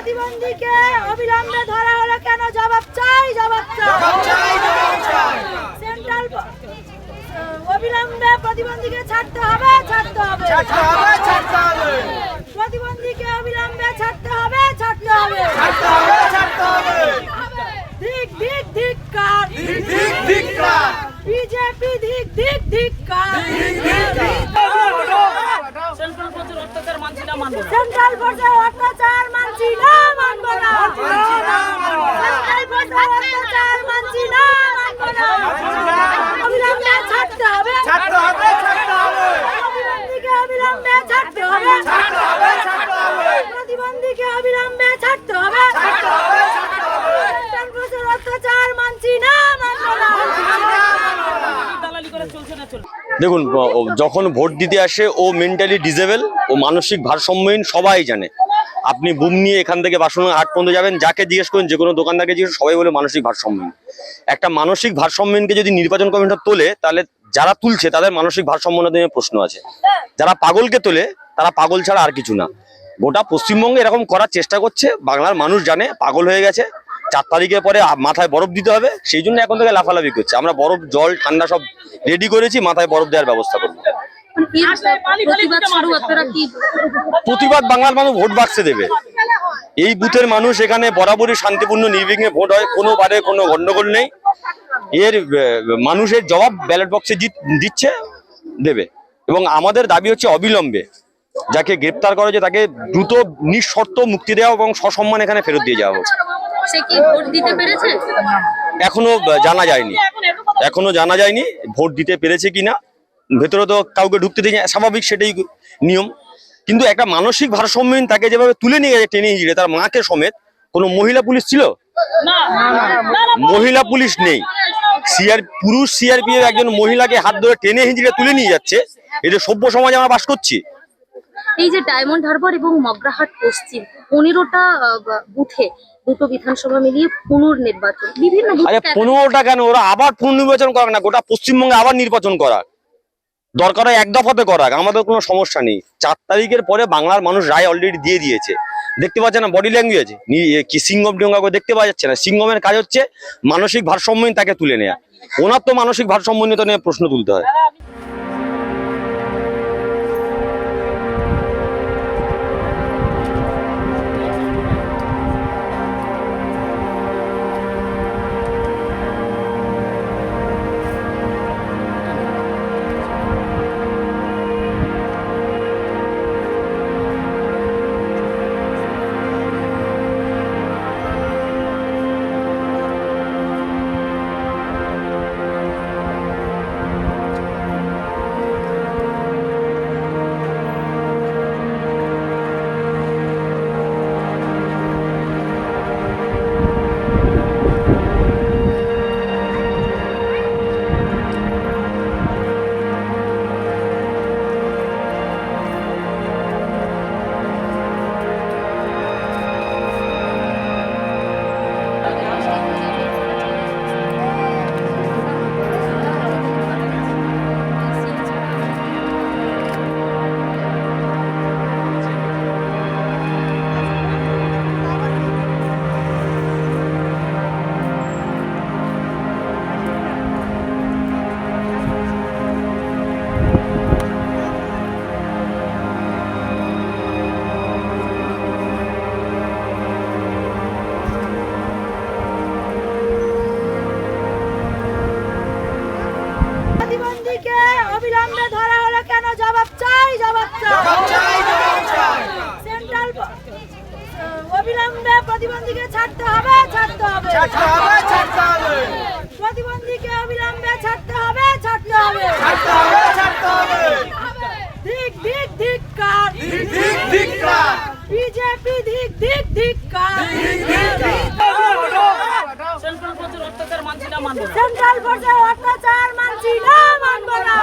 প্রতিবন্ধীকে অবিলম্বে ধরা হলো কেন? জবাব চাই, জবাব চাই। সেন্ট্রাল অবিলম্বে প্রতিবন্ধীকে ছাড়তে হবে, ছাড়তে হবে। প্রতিবন্ধীকে অবিলম্বে ছাড়তে হবে, ছাড়তে হবে। ধিক ধিক ধিক্কার, বিজেপি ধিক ধিক ধিক্কার। সেন্ট্রাল ফোর্সের অত্যাচার মানছি না, মানব না। সেন্ট্রাল ফোর্সের অত্যাচার মানছি না, মানব না। সেন্ট্রাল ফোর্সের অত্যাচার মানছি না, মানব না। অবিলম্বে ছাড়তে হবে, ছাড়তে হবে, ছাড়তে হবে। প্রতিবন্ধীকে অবিলম্বে ছাড়তে হবে, ছাড়তে হবে, ছাড়তে হবে। প্রতিবন্ধীকে অবিলম্বে ছাড়তে হবে, ছাড়তে হবে, ছাড়তে হবে। সেন্ট্রাল ফোর্সের অত্যাচার মানছি না, মানব না। দালালি করে চলছে না, চলছে। দেখুন, যখন ভোট দিতে আসে ও মেন্টালি ডিসেবল, ও মানসিক ভারসাম্যহীন, সবাই জানে। আপনি বুম নিয়ে এখান থেকে বাসুনাঘাট হাট পর্যন্ত যাবেন, যাকে জিজ্ঞেস করেন, যে কোনো দোকানদারকে জিজ্ঞেস, সবাই বলে মানসিক ভারসাম্যহীন। একটা মানসিক ভারসাম্যহীনকে যদি নির্বাচন কমিশন তোলে, তাহলে যারা তুলছে তাদের মানসিক ভারসাম্যহীনতা নিয়ে প্রশ্ন আছে। যারা পাগলকে তোলে তারা পাগল ছাড়া আর কিছু না। গোটা পশ্চিমবঙ্গে এরকম করার চেষ্টা করছে। বাংলার মানুষ জানে পাগল হয়ে গেছে। 4 তারিখের পরে মাথায় বরফ দিতে হবে, সেই জন্য এখন থেকে লাফালাফি করছে। আমরা বরফ, জল, ঠান্ডা সব রেডি করেছি, মাথায় বরফ দেওয়ার ব্যবস্থা করবো। প্রতিবাদ বাংলার মানুষ ভোট বাক্সে দেবে। এই বুথের মানুষ এখানে বরাবরই শান্তিপূর্ণ নির্বিঘ্নে ভোট হয়, কোনোবারে কোনো গন্ডগোল নেই। এর মানুষের জবাব ব্যালট বক্সে দিচ্ছে, দেবে। এবং আমাদের দাবি হচ্ছে অবিলম্বে যাকে গ্রেপ্তার করা হয়েছে তাকে দ্রুত নিঃশর্ত মুক্তি দেওয়া এবং সসম্মান এখানে ফেরত দিয়ে যাওয়া হোক। সে কি ভোট দিতে পেরেছে? এখনো জানা যায়নি ভোট দিতে পেরেছে কিনা। ভেতরে তো কাউকে ঢুকতে দিয়ে স্বাভাবিক, সেটাই নিয়ম। কিন্তু একটা মানসিক ভারসাম্যহীন তাকে যেভাবে তুলে নিয়ে গেছে টেনে হিঁচড়ে, তার মাকে সমেত। কোনো মহিলা পুলিশ ছিল? মহিলা পুলিশ নেই। পুরুষ সিআরপিএফ একজন মহিলাকে হাত ধরে টেনে হিঁচড়ে তুলে নিয়ে যাচ্ছে। এটা সভ্য সমাজে আমরা বাস করছি। এই যে ডায়মন্ড হারবার এবং মগরাহাট পশ্চিম 15টা বুথে, দুটো বিধানসভা মিলিয়ে পুনর্নির্বাচন, বিভিন্ন 15টা কেন, ওরা আবার পুনর্নির্বাচন করাক না, গোটা পশ্চিমবঙ্গে আবার নির্বাচন করাক। দরকার হয় এক দফাতে করাক, আমাদের কোনো সমস্যা নেই। 4 তারিখের পরে বাংলার মানুষ রায় অলরেডি দিয়ে দিয়েছে। দেখতে পাচ্ছে না বডি ল্যাঙ্গুয়েজ কি সিঙ্গম টিঙ্গম করে দেখতে পাওয়া যাচ্ছে না। সিঙ্গমের কাজ হচ্ছে মানসিক ভারসাম্যহীন তাকে তুলে নেয়া। ওনার তো মানসিক ভারসাম্যহীনতা নিয়ে প্রশ্ন তুলতে হয়। প্রতিবন্ধীকে অবিলম্বে ধরা হলো কেন? জবাব চাই, জবাব চাই। সেন্ট্রাল অবিলম্বে প্রতিবন্ধীকে ছাড়তে হবে, ছাড়তে হবে। প্রতিবন্ধীকে অবিলম্বে ছাড়তে হবে, ছাড়তে হবে। ধিক ধিক ধিক্কার, বিজেপি ধিক ধিক ধিক্কার। সেন্ট্রাল ফোর্সের অত্যাচার মানছি না, মানব না। সেন্ট্রাল ফোর্সের অত্যাচার মানছি না, মানব না।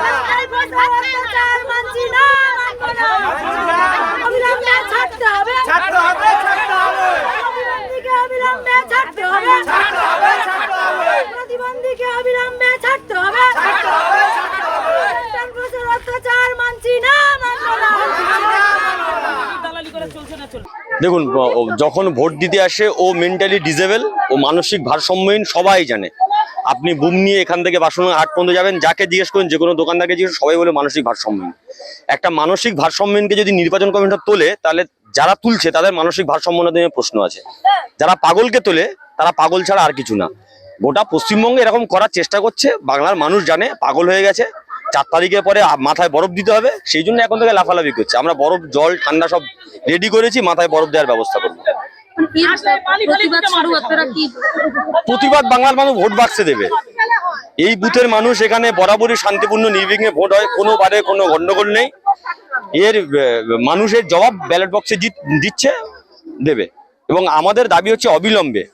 সেন্ট্রাল ফোর্সের অত্যাচার মানছি না, মানব না। অবিলম্বে ছাড়তে হবে, ছাড়তে হবে, ছাড়তে হবে। প্রতিবন্ধীকে অবিলম্বে ছাড়তে হবে, ছাড়তে হবে, ছাড়তে হবে। প্রতিবন্ধীকে অবিলম্বে ছাড়তে হবে, ছাড়তে হবে, ছাড়তে হবে। সেন্ট্রাল ফোর্সের অত্যাচার মানছি না, মানব না। দালালি করে চলছে না, চলছে। দেখুন, যখন ভোট দিতে আসে ও মেন্টালি ডিজেবল, ও মানসিক ভারসাম্যহীন, সবাই জানে। আপনি বুম নিয়ে এখান থেকে বাসুনা হাট পর্যন্ত যাবেন, যাকে জিজ্ঞেস করেন, যে কোনো দোকানদারকে জিজ্ঞেস, সবাই বলে মানসিক ভারসাম্যহীন। একটা মানসিক ভারসাম্যহীনকে যদি নির্বাচন কমিশন তোলে, তাহলে যারা তুলছে তাদের মানসিক ভারসাম্য নিয়ে প্রশ্ন আছে। যারা পাগলকে তোলে তারা পাগল ছাড়া আর কিছু না। গোটা পশ্চিমবঙ্গে এরকম করার চেষ্টা করছে, বাংলার মানুষ জানে পাগল হয়ে গেছে। 4 তারিখের পরে মাথায় বরফ দিতে হবে, সেই জন্য এখন থেকে লাফালাফি করছে। আমরা বরফ, জল, ঠান্ডা সব রেডি করেছি, মাথায় বরফ দেওয়ার ব্যবস্থা করবো। প্রতিবাদ বাংলার মানুষ ভোট বাক্সে দেবে। এই বুথের মানুষ এখানে বরাবরই শান্তিপূর্ণ নির্বিঘ্নে ভোট হয়, কোনোবারে কোনো গন্ডগোল নেই। এর মানুষের জবাব ব্যালট বক্সে দিচ্ছে, দেবে। এবং আমাদের দাবি হচ্ছে অবিলম্বে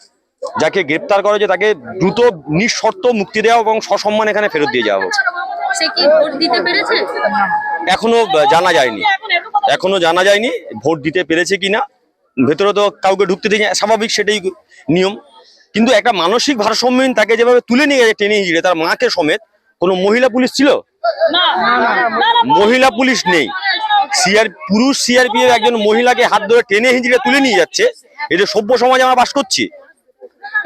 যাকে গ্রেপ্তার করা হয়েছে তাকে দ্রুত নিঃশর্ত মুক্তি দেওয়া এবং সসম্মান এখানে ফেরত দিয়ে যাওয়া হোক। সে কি ভোট দিতে পেরেছে? এখনো জানা যায়নি ভোট দিতে পেরেছে কিনা। ভেতরে তো কাউকে ঢুকতে দিয়ে স্বাভাবিক, সেটাই নিয়ম। কিন্তু একটা মানসিক ভারসাম্যহীন তাকে যেভাবে তুলে নিয়ে গেছে টেনে হিঁচড়ে, তার মাকে সমেত, কোনো মহিলা পুলিশ ছিল? মহিলা পুলিশ নেই। পুরুষ সিআরপিএফ একজন মহিলাকে হাত ধরে টেনে হিঁচড়ে তুলে নিয়ে যাচ্ছে। এটা সভ্য সমাজে আমরা বাস করছি?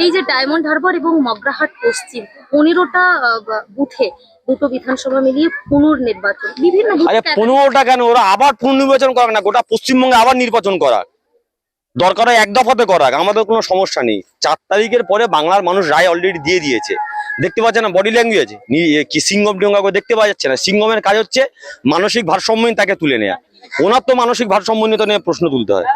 এই যে ডায়মন্ড হারবার এবং মগরাহাট পশ্চিম 15টা বুথে দুটো বিধানসভা মিলিয়ে পুনর্নির্বাচন, বিভিন্ন আরে 15টা কেন, ওরা আবার পুনর্নির্বাচন করাক না, গোটা পশ্চিমবঙ্গে আবার নির্বাচন করাক, দরকার হয় এক দফাতে করাক, আমাদের কোনো সমস্যা নেই। 4 তারিখের পরে বাংলার মানুষ রায় অলরেডি দিয়ে দিয়েছে। দেখতে পাচ্ছে না বডি ল্যাঙ্গুয়েজ কি সিঙ্গম টিঙ্গা করে দেখতে পাওয়া যাচ্ছে না? সিঙ্গমের কাজ হচ্ছে মানসিক ভারসাম্যহীন তাকে তুলে নেয়া। ওনার তো মানসিক ভারসাম্যহীনতা নিয়ে প্রশ্ন তুলতে হয়।